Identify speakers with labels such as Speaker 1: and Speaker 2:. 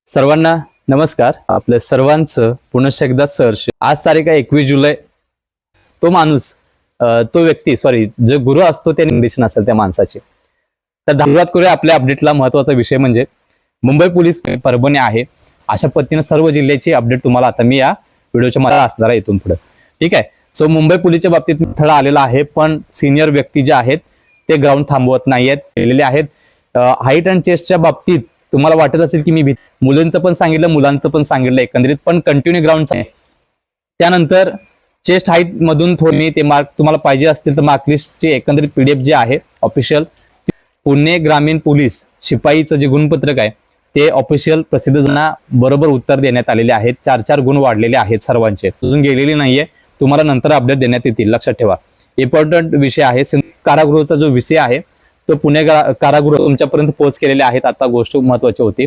Speaker 1: सर्वांना नमस्कार. आपल्या सर्वांचं पुनश्च एकदा सहर्ष. आज तारीख आहे 21 जुलै. तो माणूस तो व्यक्ती जो गुरु असतो ते निंदेशन असेल त्या माणसाचे. तर सुरुवात करूया आपल्या अपडेटला. महत्वाचा विषय म्हणजे मुंबई पोलीस परभणी आहे. अशा पद्धतीने सर्व जिल्ह्याची अपडेट तुम्हाला आता मी या व्हिडिओच्या मध्ये असणार आहे इथून पुढे. ठीक आहे. सो मुंबई पोलीसच्या बाबतीत थोडा आलेला आहे, पण सिनियर व्यक्ती जे आहेत ते ग्राउंड थांबवत नाहीयेत, केलेले आहेत. हाईट अँड चेस्टच्या बाबतीत तुम्हाला वाटत असेल की मी मुलांचं पण सांगितलं, मुलांचं पण सांगितलं एकंदरीत, पण कंटिन्यू ग्राउंड आहे. त्यानंतर चेस्ट हाईट मधून थोडी ते मार्क तुम्हाला पाहिजे असतील तर मार्कलिस्टचे एकंदरीत पीडीएफ जे आहे ऑफिशियल पुणे ग्रामीण पोलीस शिपाईचं जे गुणपत्रक आहे ते ऑफिशियल प्रसिद्धीजना बरोबर उत्तर देण्यात आलेले आहेत. 4-4 गुण वाढलेले आहेत सर्वांचे, अजून गेलेले नाहीये. तुम्हाला नंतर अपडेट देण्यात येतील, लक्षात ठेवा. इम्पॉर्टंट विषय आहे. कारागृहाचा जो विषय आहे तो पुणे कारागृह तुमच्यापर्यंत पोहोच केलेले आहेत. आता गोष्ट महत्वाची होती.